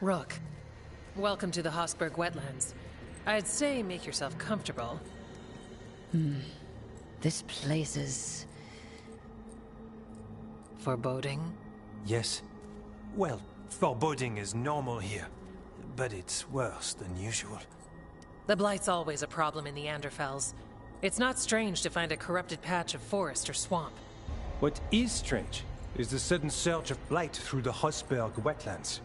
Rook, welcome to the Hosberg wetlands. I'd say make yourself comfortable. This place is... foreboding? Yes. Well, foreboding is normal here, but it's worse than usual. The Blight's always a problem in the Anderfells. It's not strange to find a corrupted patch of forest or swamp. What is strange is the sudden surge of blight through the Hosberg wetlands.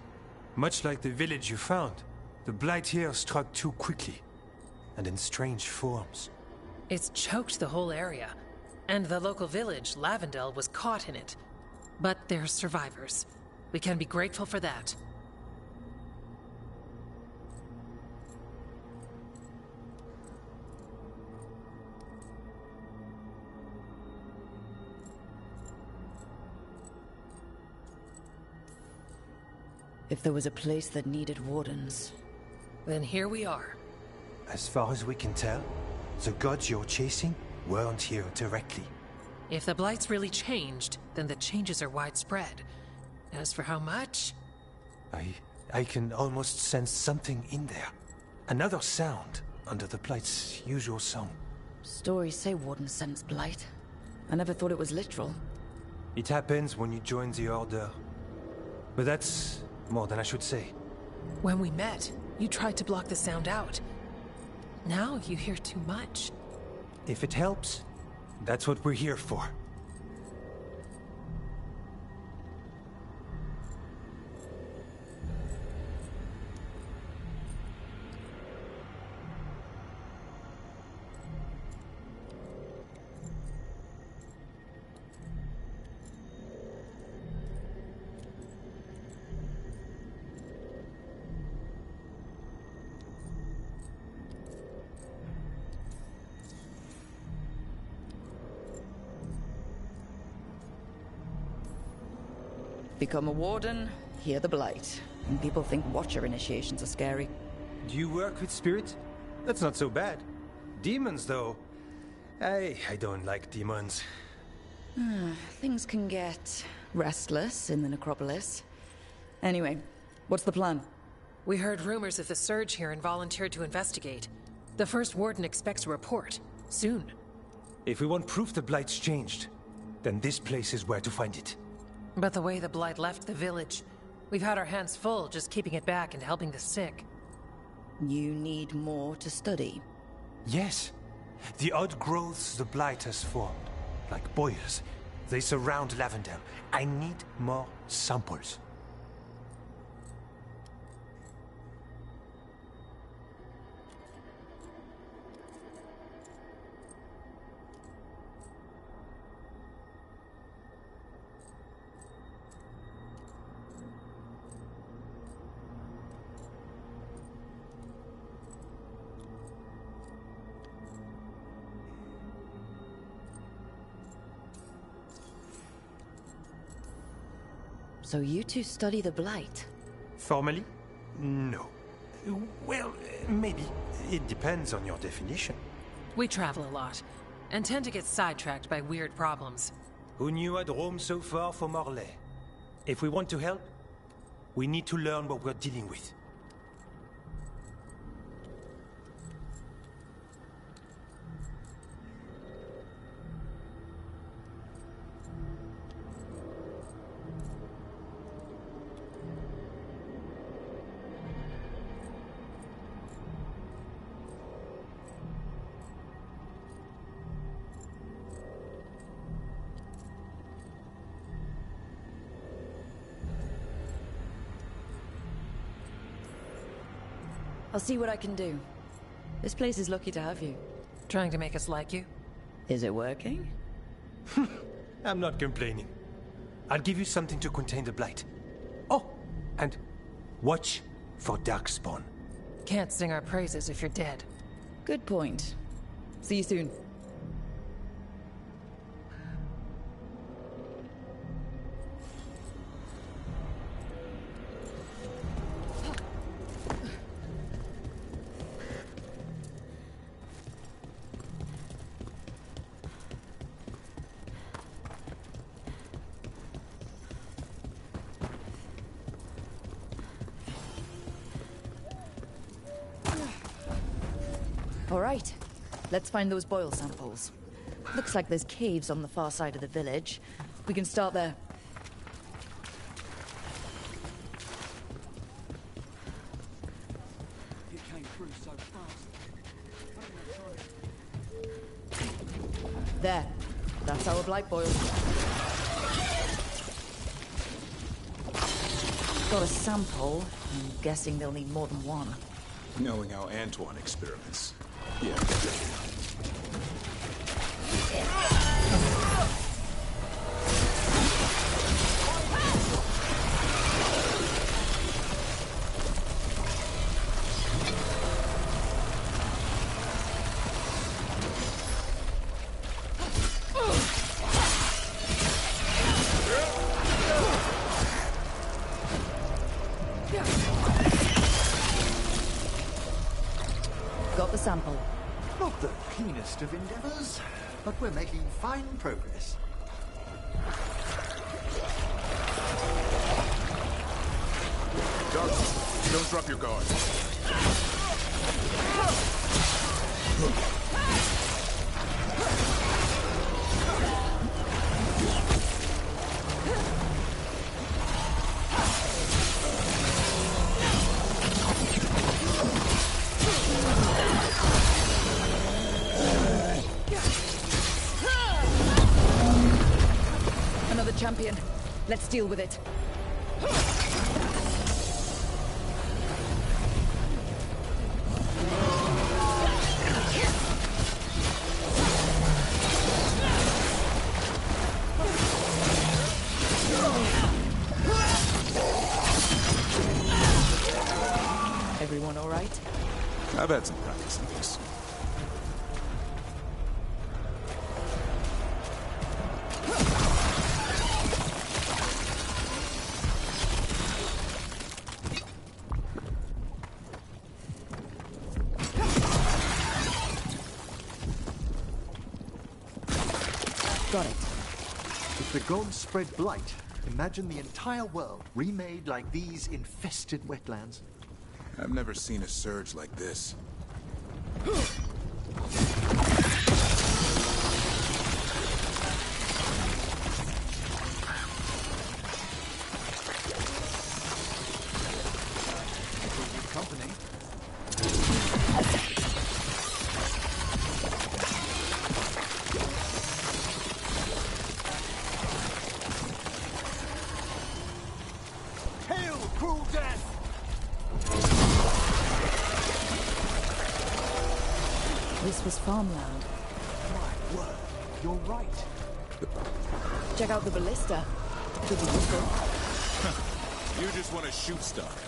Much like the village you found, the blight here struck too quickly, and in strange forms. It's choked the whole area, and the local village, Lavendel, was caught in it. But they're survivors. We can be grateful for that. If there was a place that needed Wardens... Then here we are. As far as we can tell, the gods you're chasing weren't here directly. If the Blight's really changed, then the changes are widespread. As for how much... I can almost sense something in there. Another sound under the Blight's usual song. Stories say Wardens sense blight. I never thought it was literal. It happens when you join the Order. But that's more than I should say. When we met, you tried to block the sound out. Now you hear too much. If it helps, that's what we're here for. Become a Warden, hear the blight. And people think Watcher initiations are scary. Do you work with spirits? That's not so bad. Demons, though. I don't like demons. Things can get restless in the necropolis. Anyway, what's the plan? We heard rumors of the surge here and volunteered to investigate. The first Warden expects a report. Soon. If we want proof the Blight's changed, then this place is where to find it. But the way the Blight left the village, we've had our hands full just keeping it back and helping the sick. You need more to study. Yes. The odd growths the Blight has formed, like boils, they surround Lavendel. I need more samples. So you two study the blight? Formally? No. Well, maybe. It depends on your definition. We travel a lot, and tend to get sidetracked by weird problems. Who knew I'd roam so far for Morlaix? If we want to help, we need to learn what we're dealing with. I'll see what I can do. This place is lucky to have you. Trying to make us like you? Is it working? I'm not complaining. I'll give you something to contain the blight. Oh, and watch for Darkspawn. Can't sing our praises if you're dead. Good point. See you soon. All right, let's find those boil samples. Looks like there's caves on the far side of the village. We can start there. It came through so fast. There. That's our blight boil. Got a sample. I'm guessing they'll need more than one. Knowing how Antoine experiments. Yeah. Got the sample. Not the cleanest of endeavors, but we're making fine progress. Darcy, don't drop your guard. Another champion. Let's deal with it. Everyone all right? I've had some practice in this. Got it. If the gods spread blight, imagine the entire world remade like these infested wetlands. I've never seen a surge like this. Good company. Hail, cruel death! This was farmland. My word, you're right. Check out the ballista. Could be useful. You just want to shoot stuff.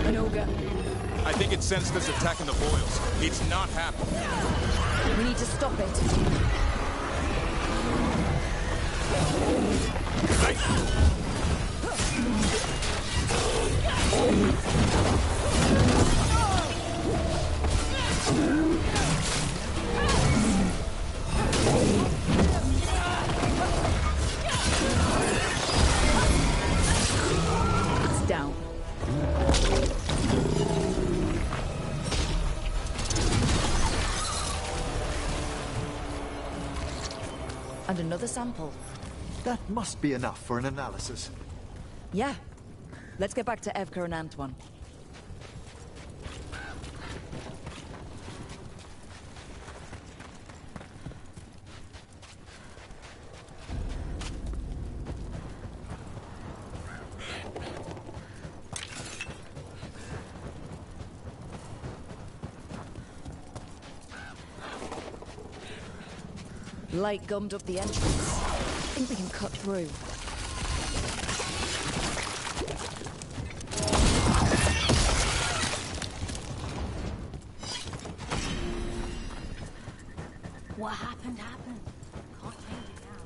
An ogre. I think it sensed us attacking the boils. It's not happening. We need to stop it. It's down. And another sample. That must be enough for an analysis. Yeah. Let's get back to Evka and Antoine. Light gummed up the entrance. I think we can cut through. What happened, happened. Can't change it now.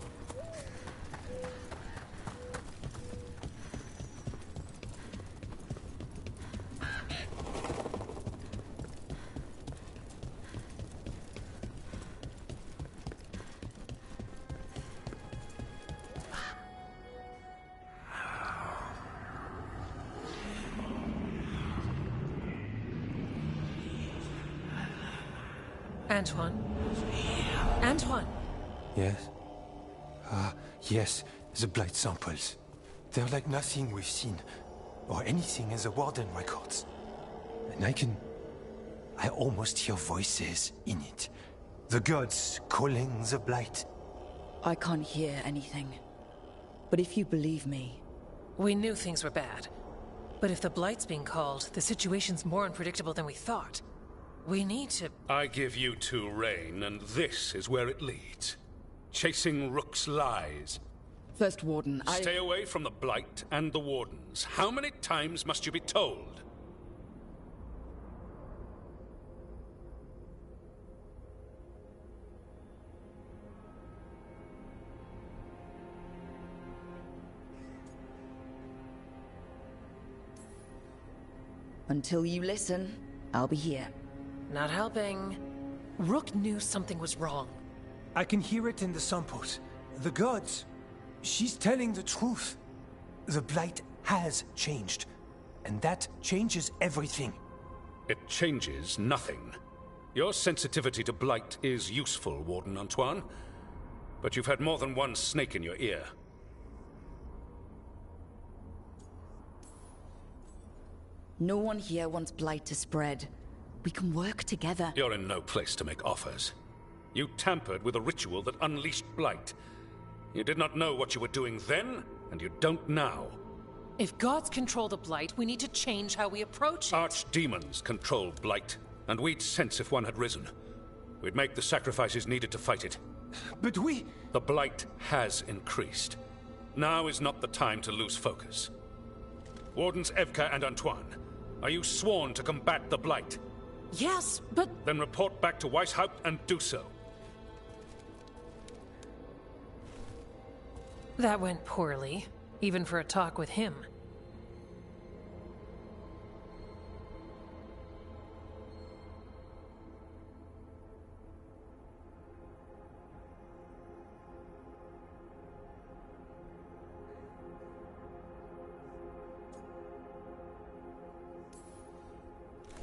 Antoine? Antoine! Yes? Yes, the blight samples. They're like nothing we've seen, or anything in the Warden records. And I almost hear voices in it. The gods calling the blight. I can't hear anything. But if you believe me... We knew things were bad. But if the blight's being called, the situation's more unpredictable than we thought. We need to... I give you two reign, and this is where it leads. Chasing Rook's lies. First Warden, Stay away from the Blight and the Wardens. How many times must you be told? Until you listen, I'll be here. Not helping. Rook knew something was wrong. I can hear it in the samples. The gods. She's telling the truth. The blight has changed. And that changes everything. It changes nothing. Your sensitivity to blight is useful, Warden Antoine. But you've had more than one snake in your ear. No one here wants blight to spread. We can work together. You're in no place to make offers. You tampered with a ritual that unleashed blight. You did not know what you were doing then, and you don't now. If gods control the blight, we need to change how we approach it. Archdemons control blight, and we'd sense if one had risen. We'd make the sacrifices needed to fight it. But we... The blight has increased. Now is not the time to lose focus. Wardens Evka and Antoine, are you sworn to combat the blight? Yes, but... Then report back to Weishaupt and do so. That went poorly, even for a talk with him.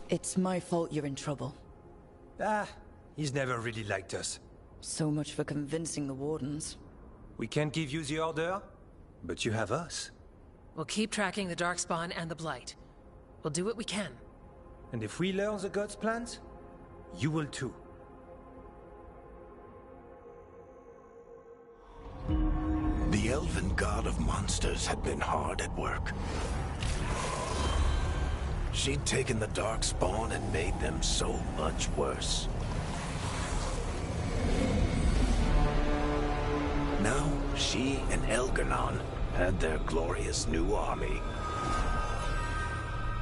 It's my fault you're in trouble. He's never really liked us. So much for convincing the Wardens. We can't give you the order, but you have us. We'll keep tracking the Darkspawn and the Blight. We'll do what we can. And if we learn the gods' plans, you will too. The elven god of monsters had been hard at work. She'd taken the Darkspawn and made them so much worse. Now, she and Elgar'nan had their glorious new army.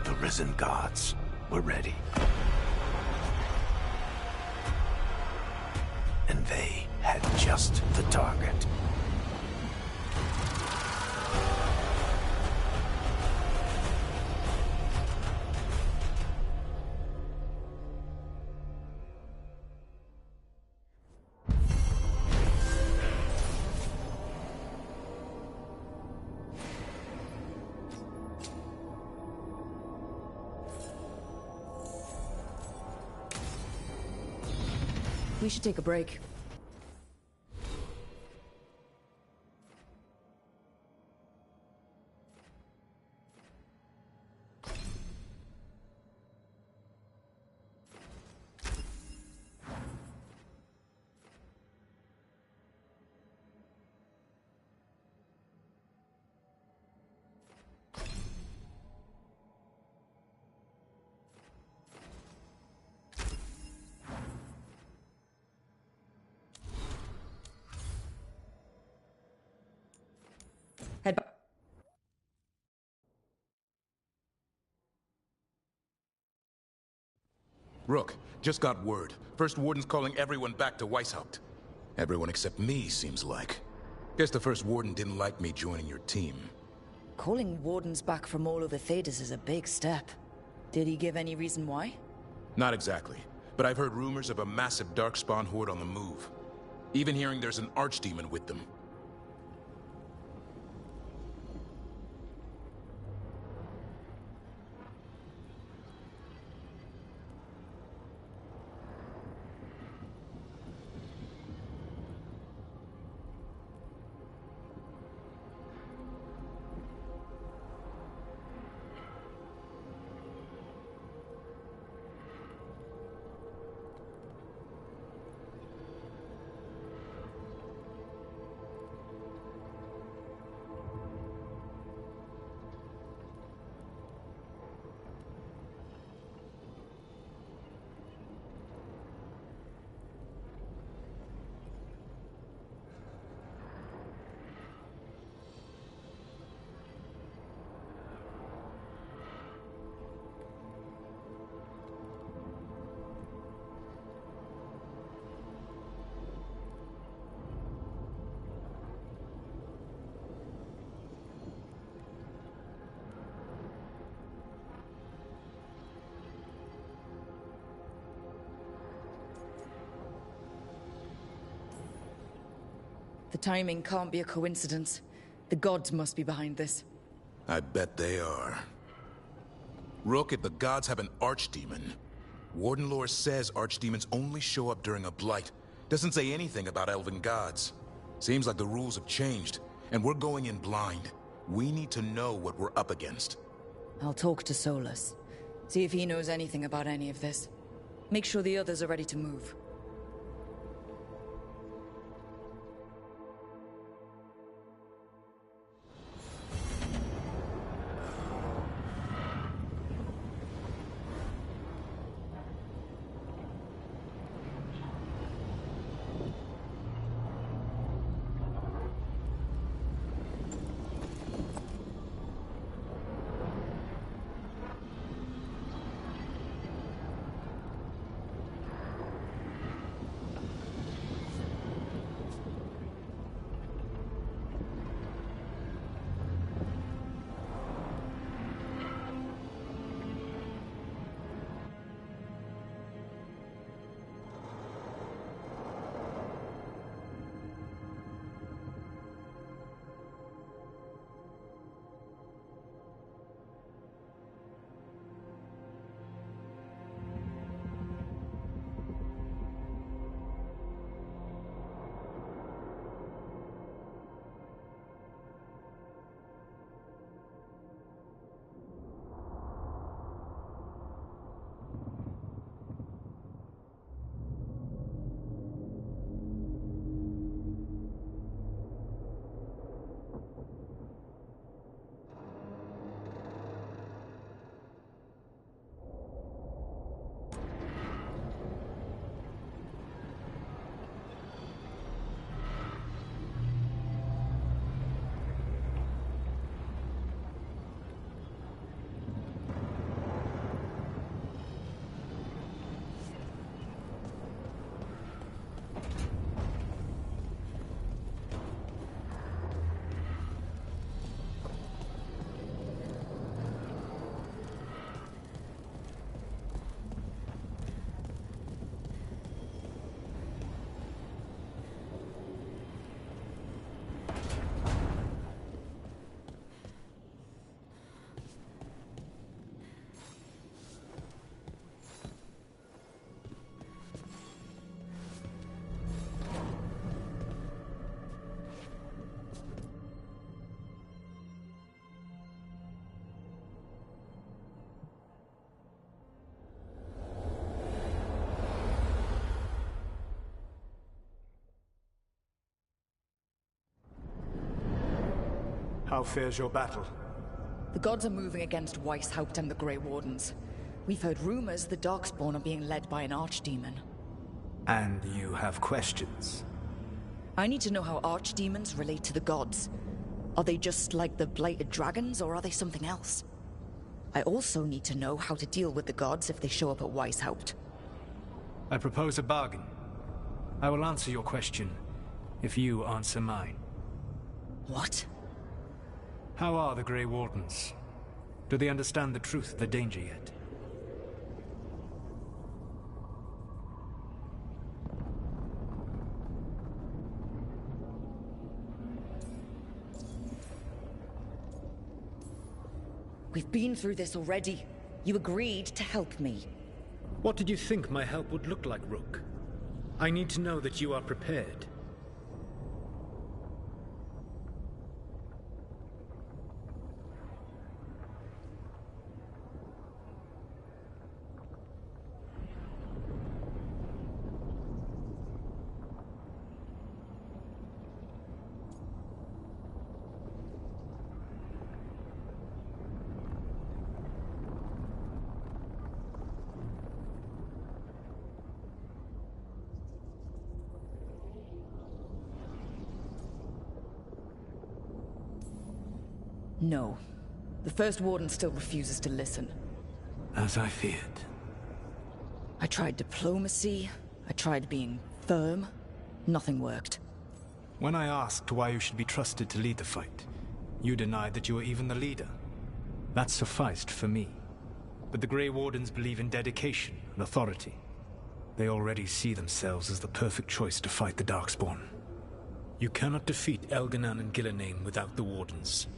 The risen gods were ready. And they had just the target. We should take a break. Head back. Rook, just got word. First Warden's calling everyone back to Weishaupt. Everyone except me, seems like. Guess the First Warden didn't like me joining your team. Calling Wardens back from all over Thedas is a big step. Did he give any reason why? Not exactly, but I've heard rumors of a massive Darkspawn horde on the move. Even hearing there's an Archdemon with them. The timing can't be a coincidence. The gods must be behind this. I bet they are. Rook, if the gods have an archdemon, Warden lore says archdemons only show up during a blight. Doesn't say anything about elven gods. Seems like the rules have changed, and we're going in blind. We need to know what we're up against. I'll talk to Solus. See if he knows anything about any of this. Make sure the others are ready to move. How fares your battle? The gods are moving against Weishaupt and the Grey Wardens. We've heard rumors the Darkspawn are being led by an archdemon. And you have questions? I need to know how archdemons relate to the gods. Are they just like the blighted dragons, or are they something else? I also need to know how to deal with the gods if they show up at Weishaupt. I propose a bargain. I will answer your question if you answer mine. What? How are the Grey Wardens? Do they understand the truth of the danger yet? We've been through this already. You agreed to help me. What did you think my help would look like, Rook? I need to know that you are prepared. No. The First Warden still refuses to listen. As I feared. I tried diplomacy. I tried being firm. Nothing worked. When I asked why you should be trusted to lead the fight, you denied that you were even the leader. That sufficed for me. But the Grey Wardens believe in dedication and authority. They already see themselves as the perfect choice to fight the Darkspawn. You cannot defeat Elganan and Gillenane without the Wardens.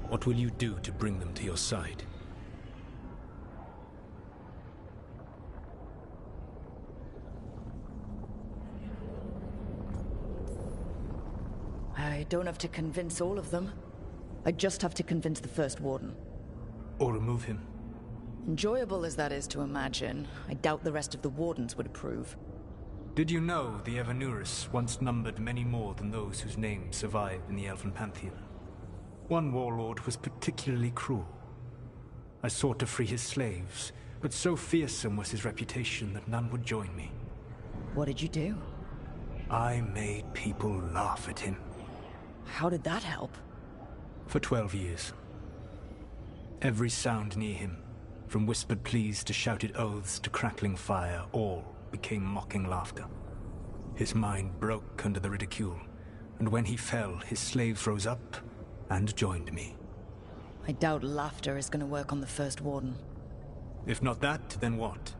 What will you do to bring them to your side? I don't have to convince all of them. I just have to convince the First Warden. Or remove him. Enjoyable as that is to imagine, I doubt the rest of the Wardens would approve. Did you know the Evanuris once numbered many more than those whose names survive in the Elven Pantheon? One warlord was particularly cruel. I sought to free his slaves, but so fearsome was his reputation that none would join me. What did you do? I made people laugh at him. How did that help? For 12 years. Every sound near him, from whispered pleas to shouted oaths to crackling fire, all became mocking laughter. His mind broke under the ridicule, and when he fell, his slaves rose up and joined me. I doubt laughter is going to work on the First Warden. If not that, then what?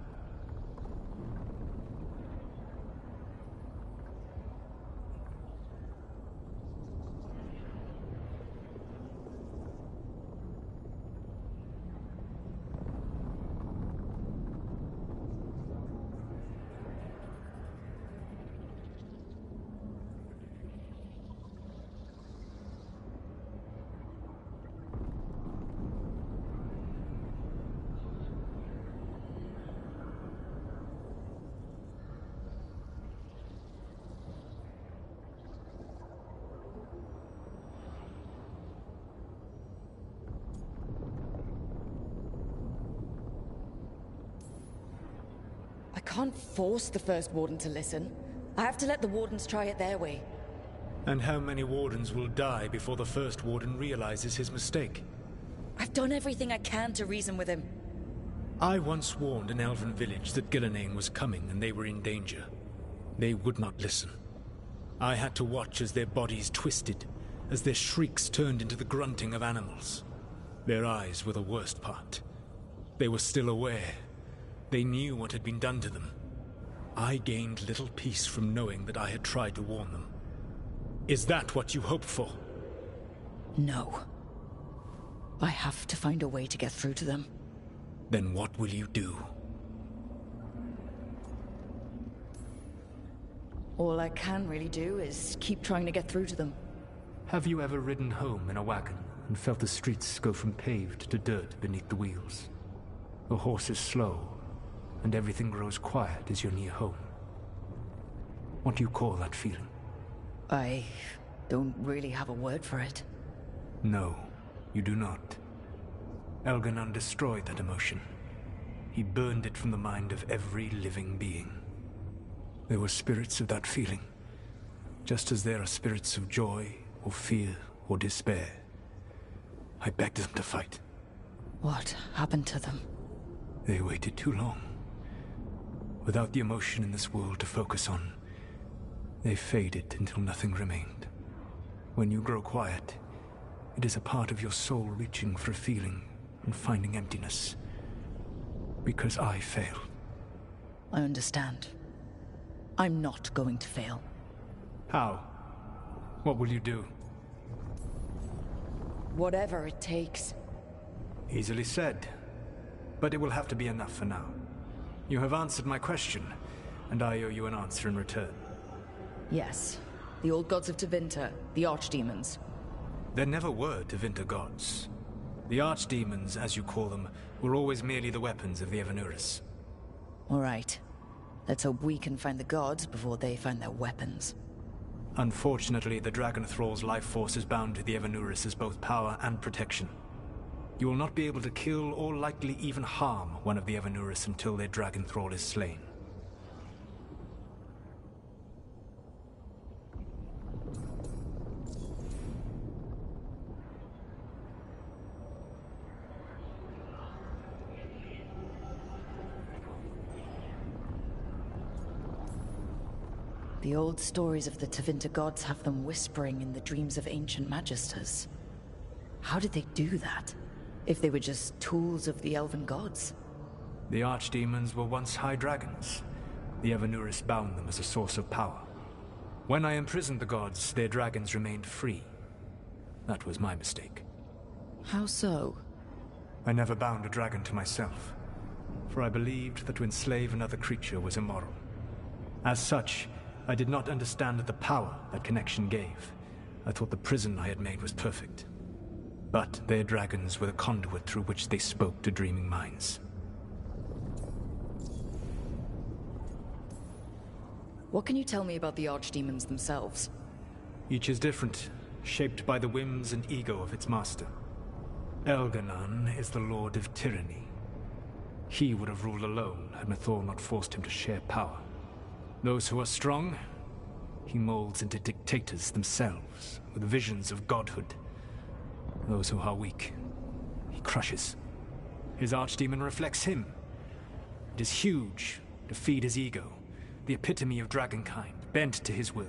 I can't force the First Warden to listen. I have to let the Wardens try it their way. And how many Wardens will die before the First Warden realizes his mistake? I've done everything I can to reason with him. I once warned an elven village that Gillenane was coming and they were in danger. They would not listen. I had to watch as their bodies twisted, as their shrieks turned into the grunting of animals. Their eyes were the worst part. They were still aware. They knew what had been done to them. I gained little peace from knowing that I had tried to warn them. Is that what you hoped for? No. I have to find a way to get through to them. Then what will you do? All I can really do is keep trying to get through to them. Have you ever ridden home in a wagon and felt the streets go from paved to dirt beneath the wheels? The horse is slow, and everything grows quiet as you're near home. What do you call that feeling? I don't really have a word for it. No, you do not. Elganan destroyed that emotion. He burned it from the mind of every living being. There were spirits of that feeling, just as there are spirits of joy, or fear, or despair. I begged them to fight. What happened to them? They waited too long. Without the emotion in this world to focus on, they faded until nothing remained. When you grow quiet, it is a part of your soul reaching for a feeling and finding emptiness. Because I failed. I understand. I'm not going to fail. How? What will you do? Whatever it takes. Easily said. But it will have to be enough for now. You have answered my question, and I owe you an answer in return. Yes. The old gods of Tevinter, the archdemons. There never were Tevinter gods. The archdemons, as you call them, were always merely the weapons of the Evanuris. All right. Let's hope we can find the gods before they find their weapons. Unfortunately, the Dragon Thrall's life force is bound to the Evanuris as both power and protection. You will not be able to kill or likely even harm one of the Evanuris until their Dragon Thrall is slain. The old stories of the Tevinter gods have them whispering in the dreams of ancient magisters. How did they do that? If they were just tools of the elven gods? The archdemons were once high dragons. The Evanuris bound them as a source of power. When I imprisoned the gods, their dragons remained free. That was my mistake. How so? I never bound a dragon to myself, for I believed that to enslave another creature was immoral. As such, I did not understand the power that connection gave. I thought the prison I had made was perfect. But their dragons were the conduit through which they spoke to dreaming minds. What can you tell me about the archdemons themselves? Each is different, shaped by the whims and ego of its master. Elganon is the Lord of Tyranny. He would have ruled alone had Mythor not forced him to share power. Those who are strong, he molds into dictators themselves, with visions of godhood. Those who are weak, he crushes. His archdemon reflects him. It is huge, to feed his ego, the epitome of dragonkind, bent to his will.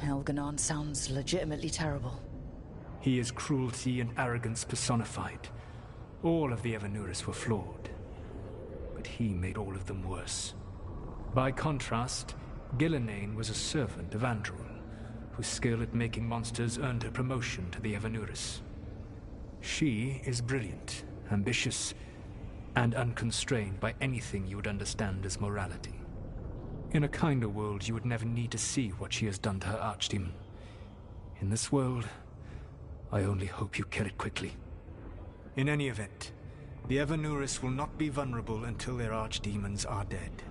Elganon sounds legitimately terrible. He is cruelty and arrogance personified. All of the Evanuris were flawed, but he made all of them worse. By contrast, Gillenane was a servant of Andrul, whose skill at making monsters earned her promotion to the Evanuris. She is brilliant, ambitious, and unconstrained by anything you would understand as morality. In a kinder world, you would never need to see what she has done to her archdemon. In this world, I only hope you kill it quickly. In any event, the Evanuris will not be vulnerable until their archdemons are dead.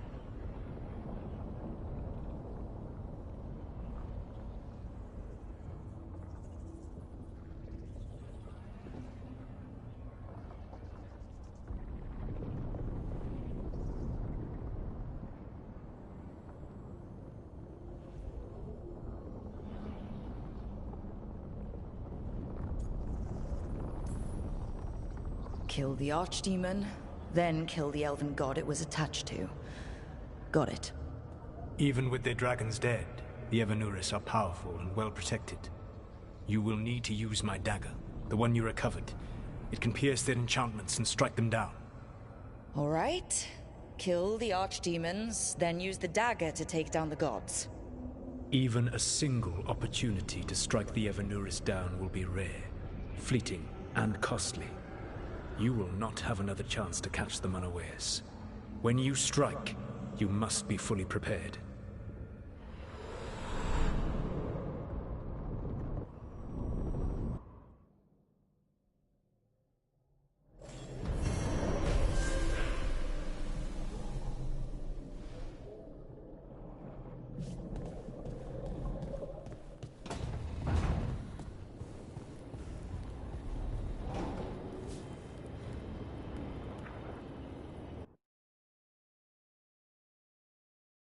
Kill the archdemon, then kill the elven god it was attached to. Got it. Even with their dragons dead, the Evanuris are powerful and well protected. You will need to use my dagger, the one you recovered. It can pierce their enchantments and strike them down. All right. Kill the archdemons, then use the dagger to take down the gods. Even a single opportunity to strike the Evanuris down will be rare, fleeting, and costly. You will not have another chance to catch them unawares. When you strike, you must be fully prepared.